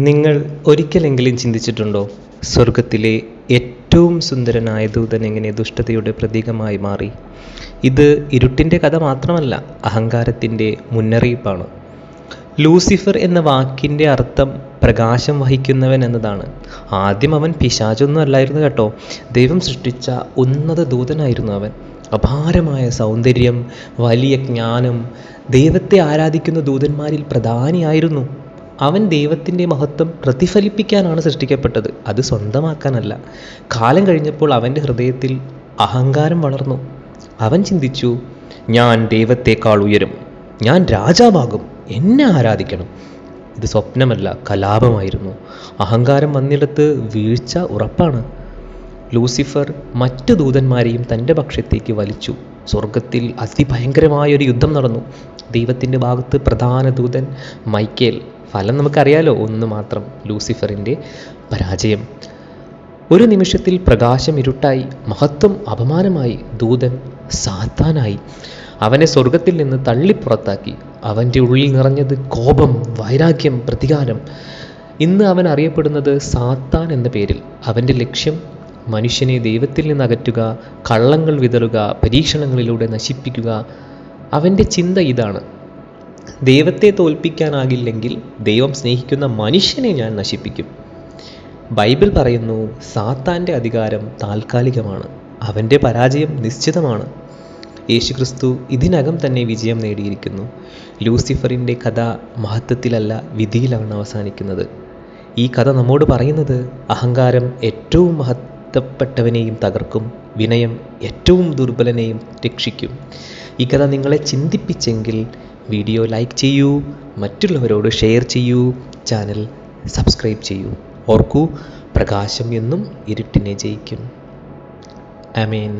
നിങ്ങൾ ഒരിക്കലെങ്കിലും ചിന്തിച്ചിട്ടുണ്ടോ, സ്വർഗത്തിലെ ഏറ്റവും സുന്ദരനായ ദൂതൻ എങ്ങനെ ദുഷ്ടതയുടെ പ്രതീകമായി മാറി? ഇത് ഇരുട്ടിൻ്റെ കഥ മാത്രമല്ല, അഹങ്കാരത്തിൻ്റെ മുന്നറിയിപ്പാണ്. ലൂസിഫർ എന്ന വാക്കിൻ്റെ അർത്ഥം പ്രകാശം വഹിക്കുന്നവൻ എന്നതാണ്. ആദ്യം അവൻ പിശാചൊന്നും അല്ലായിരുന്നു കേട്ടോ, ദൈവം സൃഷ്ടിച്ച ഉന്നത ദൂതനായിരുന്നു അവൻ. അപാരമായ സൗന്ദര്യം, വലിയ ജ്ഞാനം, ദൈവത്തെ ആരാധിക്കുന്ന ദൂതന്മാരിൽ പ്രധാനിയായിരുന്നു. അവൻ ദൈവത്തിൻ്റെ മഹത്വം പ്രതിഫലിപ്പിക്കാനാണ് സൃഷ്ടിക്കപ്പെട്ടത്, അത് സ്വന്തമാക്കാനല്ല. കാലം കഴിഞ്ഞപ്പോൾ അവൻ്റെ ഹൃദയത്തിൽ അഹങ്കാരം വളർന്നു. അവൻ ചിന്തിച്ചു, ഞാൻ ദൈവത്തെക്കാൾ ഉയരും, ഞാൻ രാജാവാകും, എന്നെ ആരാധിക്കണം. ഇത് സ്വപ്നമല്ല, കലാപമായിരുന്നു. അഹങ്കാരം വന്നിടത്ത് വീഴ്ച ഉറപ്പാണ്. ലൂസിഫർ മറ്റു ദൂതന്മാരെയും തൻ്റെ പക്ഷത്തേക്ക് വലിച്ചു. സ്വർഗത്തിൽ അതിഭയങ്കരമായൊരു യുദ്ധം നടന്നു. ദൈവത്തിൻ്റെ ഭാഗത്ത് പ്രധാന ദൂതൻ മൈക്കേൽ. ഫലം നമുക്കറിയാലോ, ഒന്ന് മാത്രം, ലൂസിഫറിൻ്റെ പരാജയം. ഒരു നിമിഷത്തിൽ പ്രകാശം ഇരുട്ടായി, മഹത്വം അപമാനമായി, ദൂതൻ സാത്താനായി. അവനെ സ്വർഗത്തിൽ നിന്ന് തള്ളിപ്പുറത്താക്കി. അവൻ്റെ ഉള്ളിൽ നിറഞ്ഞത് കോപം, വൈരാഗ്യം, പ്രതികാരം. ഇന്ന് അവൻ അറിയപ്പെടുന്നത് സാത്താൻ എന്ന പേരിൽ. അവൻ്റെ ലക്ഷ്യം മനുഷ്യനെ ദൈവത്തിൽ നിന്ന് അകറ്റുക, കള്ളങ്ങൾ വിതറുക, പരീക്ഷണങ്ങളിലൂടെ നശിപ്പിക്കുക. അവൻ്റെ ചിന്ത ഇതാണ്: ദൈവത്തെ തോൽപ്പിക്കാനാകില്ലെങ്കിൽ ദൈവം സ്നേഹിക്കുന്ന മനുഷ്യനെ ഞാൻ നശിപ്പിക്കും. ബൈബിൾ പറയുന്നു, സാത്താൻ്റെ അധികാരം താൽക്കാലികമാണ്, അവൻ്റെ പരാജയം നിശ്ചിതമാണ്. യേശുക്രിസ്തു ഇതിനകം തന്നെ വിജയം നേടിയിരിക്കുന്നു. ലൂസിഫറിൻ്റെ കഥ മഹത്വത്തിലല്ല, വിധിയിലാണ് അവസാനിക്കുന്നത്. ഈ കഥ നമ്മോട് പറയുന്നത്, അഹങ്കാരം ഏറ്റവും മഹത്വപ്പെട്ടവനെയും തകർക്കും, വിനയം ഏറ്റവും ദുർബലനെയും രക്ഷിക്കും. ഈ കഥ നിങ്ങളെ ചിന്തിപ്പിച്ചെങ്കിൽ വീഡിയോ ലൈക്ക് ചെയ്യൂ, മറ്റുള്ളവരോട് ഷെയർ ചെയ്യൂ, ചാനൽ സബ്സ്ക്രൈബ് ചെയ്യൂ. ഓർക്കൂ, പ്രകാശം എന്നും ഇരുട്ടിനെ ജയിക്കും. ആമേൻ.